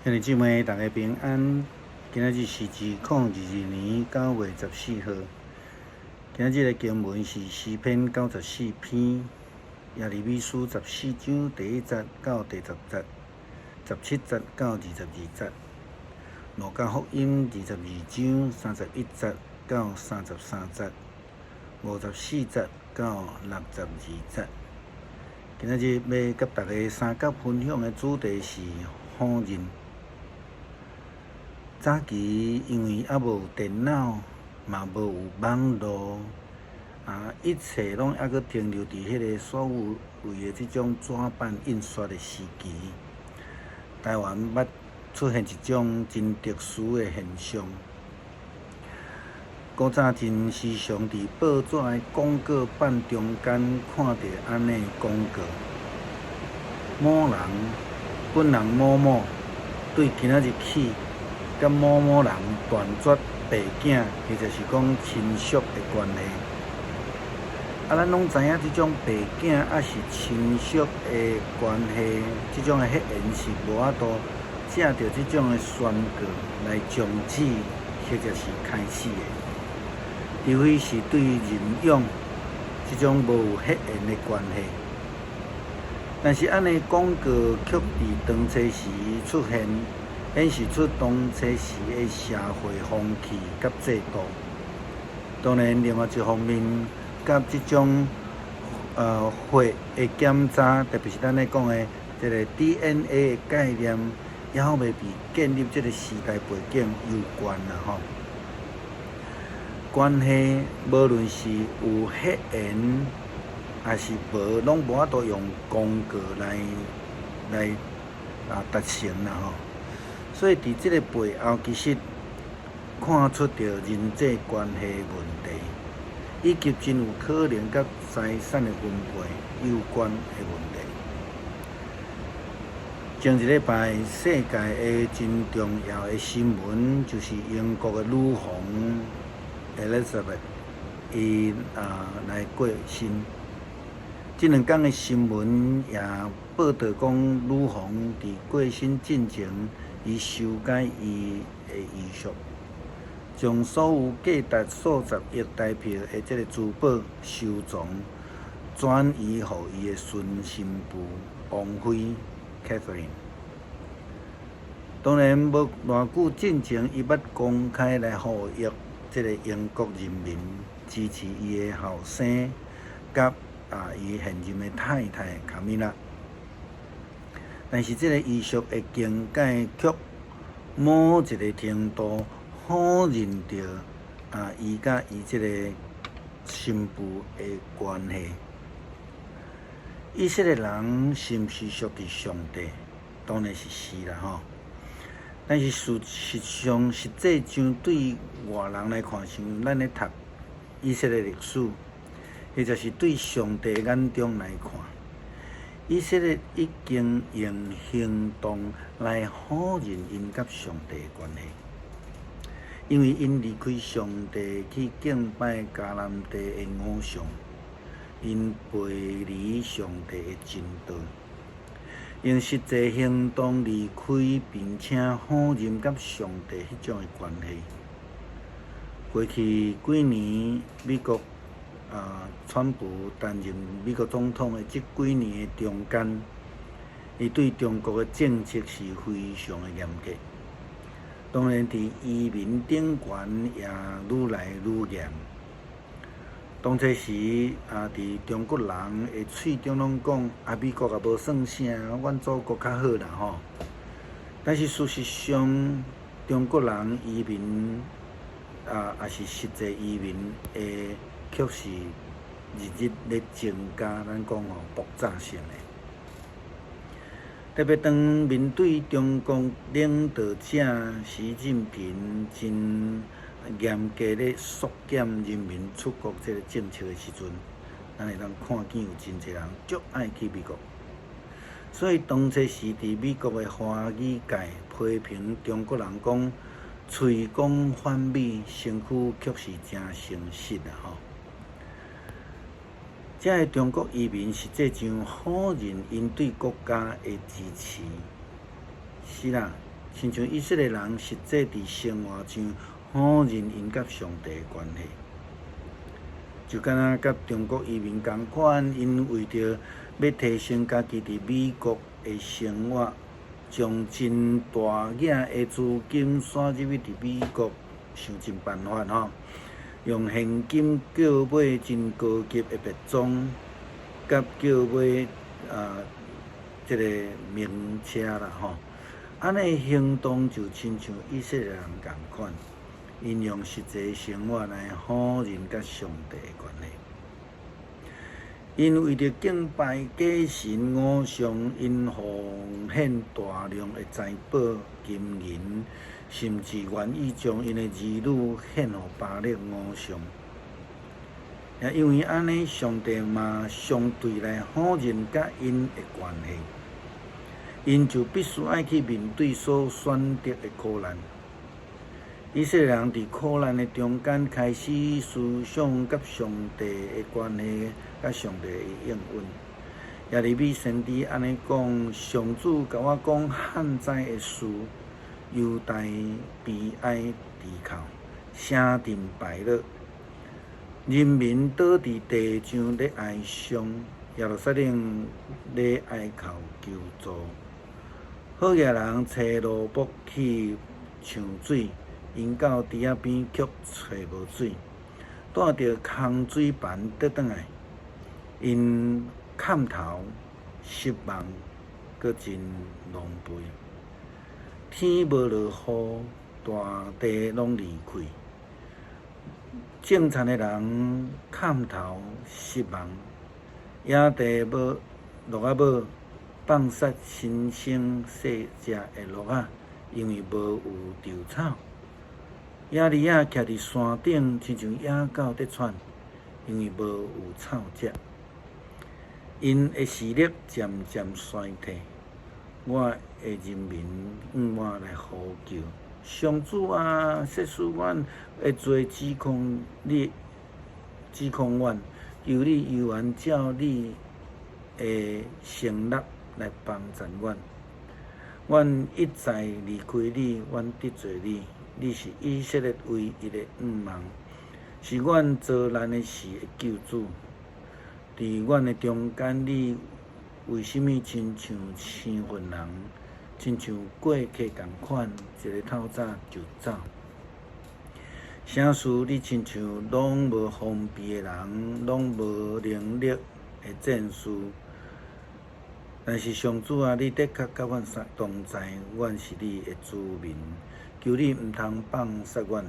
兄弟姊妹，大家平安。今仔日是2022年9月14号。今仔日的经文是诗篇94篇，耶利米书14章第1节到第10节，17节到22节。路加福音22章31节到33节，54节到62节。今仔日要甲大家三角分享的主题是好人。早期因为还无电脑，嘛无有网络，一切拢还阁停留伫迄个所谓的即种纸版印刷的时期。台湾捌出现一种真特殊的现象。古早真时常伫报纸的广告板中间看到安尼广告：某人本人某某对今仔日起，甲某某人断绝爸囝，或者是讲亲属的关系。咱拢知影，即种爸囝是亲属的关系，即种的血缘是无法度借着即种的宣告来终止，或者是开始的。除非是对人养即种无血缘的关系。但是安尼广告却伫当初时出现，显示出当初时的社会风气甲制度。当然，另外一方面，甲即种血的检查，特别是咱咧讲的这个 DNA 的概念，还未被建立这个时代背景有关啦吼。关系无论是有血缘，还是无，拢无法度用广告来达成啦吼。所以伫即个背后，其实看出着人际关系的问题，以及真有可能甲财产的分配有关的问题。前一礼拜，世界的真重要的新闻，就是英国的女皇 Elizabeth 伊来过身。即2天的新闻也报道讲，女皇伫过身进前，伊修改伊的遗嘱，将所有价值数十亿台票的这个珠宝收藏转移予伊的孙新妇王妃 Catherine。当然，无偌久进前，伊捌公开来呼吁这个英国人民支持伊的后生，甲伊现任的太太卡米拉。但是，这个遗嘱的更改却某一个程度否认着伊甲伊这个新妇的关系。以色列人是毋是属于上帝？当然是啦吼。但是事实际上对外人来看，像咱咧读以色列历史，或者是对上帝眼中来看，以色列已经用行动来否认因甲上帝的关系，因为因离开上帝去敬拜迦南地的偶像，因背离上帝的真道，用实际行动离开，并且否认甲上帝迄种的关系。过去几年，美国川普担任美国总统的这几年的中间，伊对中国的政策是非常的严格。当然，伫移民顶悬也愈来愈严。当初时伫中国人的喙中拢讲美国也无算啥，阮祖国较好啦吼。但是事实上，中国人移民也是实际移民的，却是日日咧增加，咱讲爆炸性的。特别当面对中国领导者习近平真严格咧缩减人民出国这个政策的时阵，咱会当看见有真侪人足爱去美国。所以当初时伫美国的华语界批评中国人讲，嘴讲反美，身躯却是真诚实啦吼。这个中国移民实际上否认因对国家的支持。是啦，亲像以色列人实际伫生活上否认因甲上帝的关系，就敢若甲中国移民共款，因为着要提升家己伫美国的生活，将真大额的资金刷入去伫美国，想尽办法吼，用现金叫买真高级的别庄，甲叫买即个名车啦吼。安尼行动就亲像以色列人共款，因用实际生活来否认甲上帝的关系。因为着敬拜假神偶像，因奉献大量的财宝、金银，甚至愿意将因的儿女献予巴力偶像。也因为安尼，上帝嘛相对来否认甲因的关系。因就必须爱去面对所选择的苦难。以色列人伫苦难的中间开始思想甲上帝的关系，甲上帝的应允。耶利米先知安尼讲：上主甲我讲旱灾的事，犹大悲哀低哭，声震败落，人民倒伫地上咧哀伤，耶路撒冷咧哀求求助。好野人找罗卜去抢水，因到池仔边却找无水，带着空水盘倒转来，因砍头失望，搁真狼狽。天无落雨，大地拢离开。种田的人砍头失望，野地无落啊无。放杀新生细只的鹿仔，因为无有稻草；野梨仔徛伫山顶，亲像野狗在喘，因为无有草食。因的视力渐渐衰退，我的人民向我来呼救。上主啊，赦恕阮的罪，指控阮，求你由愿照你的承诺。来帮助阮，阮一再离开你，阮得罪你。你是以色列唯一的盼望，是阮遭难的时的救主。伫阮的中间，你为什么亲像生分人，亲像过客共款，一个透早就走？啥事你亲像拢无方便的人，拢无能力的战士。但是上主啊，你的确甲阮同在，阮是你的子民，求你毋通放杀阮。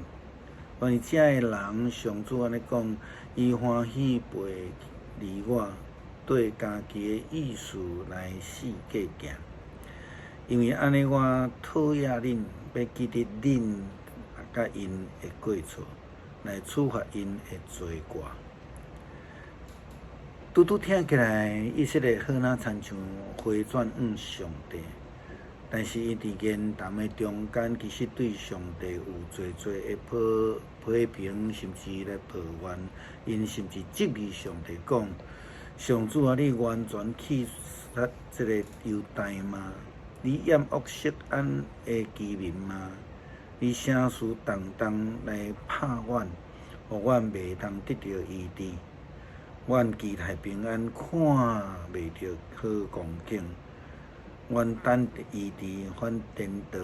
愿这的人，上主安尼讲，伊欢喜陪离我，对家己的意思来世界行。因为安尼，我讨厌恁，要记得恁甲因的过错，来处罚因的罪过。拄拄听起来，以色列好哪亲像回转向上帝，但是伊伫言谈的中间，其实对上帝有侪的批评，甚至来抱怨，因甚至质疑上帝讲：上主啊，你完全弃杀这个犹大吗？你厌恶色安的居民吗？你声势动动来拍阮，互阮袂当得到医治。阮期待平安，看袂到好光景；阮等得医治，反颠倒，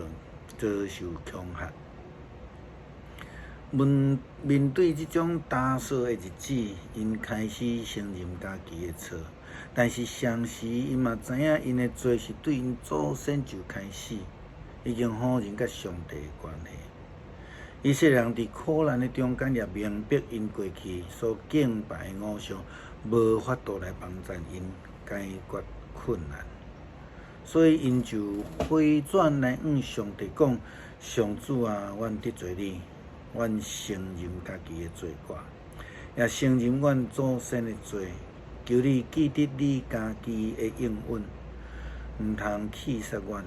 遭受恐吓。面对这种打扫的日子，因开始承认家己的错，但是同时因嘛知影因的罪是对因祖先就开始，已经否认甲上帝的关系。以色列人伫苦难的中间，也明白因过去所敬拜的偶像无法度来帮助因解决困难，所以因就回转来向上帝讲：上主啊，阮得罪你，阮承认家己的罪过，也承认阮祖先的罪，求你记得你家己的应允，毋通弃杀阮，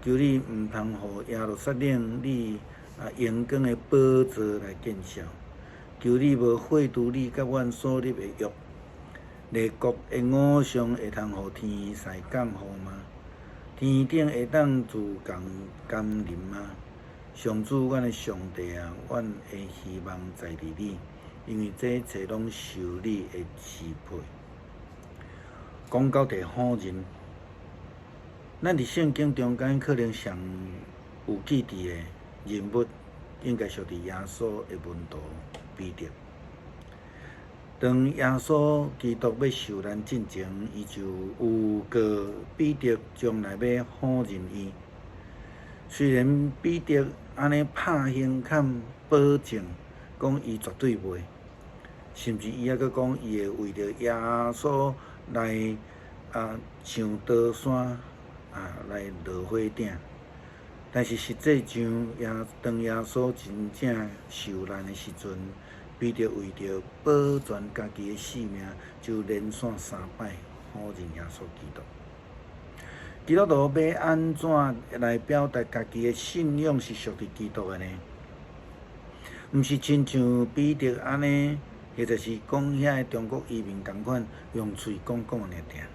求你毋通互耶路撒冷你阳光的宝座来见效，求你无废除你甲阮所立的约。列国的偶像会通互天使降雨吗？天顶会当自共甘霖吗？上主，阮的上帝啊，阮的希望在伫你，因为这一切拢受你的支配。讲到第好人，咱伫圣经中间可能上有记伫的人物，应该属伫耶稣的门徒彼得。当耶稣基督要受难之前，伊就有告彼得将来要好人伊。虽然彼得安尼拍胸坎保证，讲伊绝对袂，甚至伊还佫讲伊会为着耶稣来上刀山来落火鼎。但是实际上当耶稣真正受难的时阵，彼得为着保全家己的性命，就连续3摆否认耶稣基督。基督徒要安怎来表达家己的信仰是属于基督的呢？毋是亲像彼得安尼，或者是讲遐个中国移民同款，用嘴讲尔尔。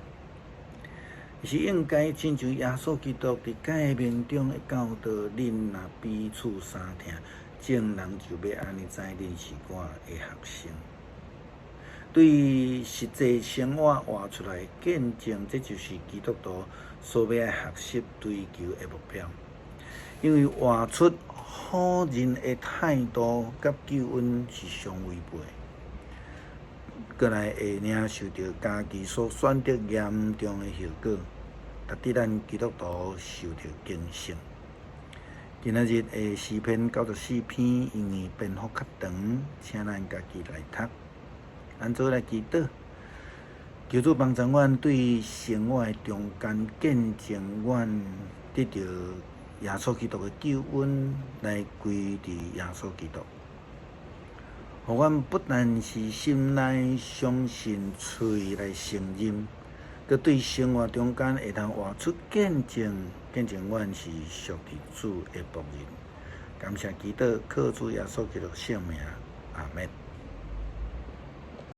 是应该亲像耶稣基督伫诫命中的教导，恁若彼此相听，众人就要安尼知恁是我的学生。对实际生活活出来见证，这就是基督徒所要学习追求的目标。因为活出好人的态度，甲救恩是相违背，过来会领受到家己所选择严重的后果，值得咱基督徒受到警醒。今仔日的诗篇94篇，因为篇幅较长，请咱家己来读。咱做来祈祷，求主帮助阮对生活的中间见证，阮得到耶稣基督的救恩，来归伫耶稣基督。互阮不但是心内相信，嘴来承认，佮对生活中间会通活出见证，见证阮是属于主的仆人。感谢祈祷，靠主耶稣基督圣名，阿门。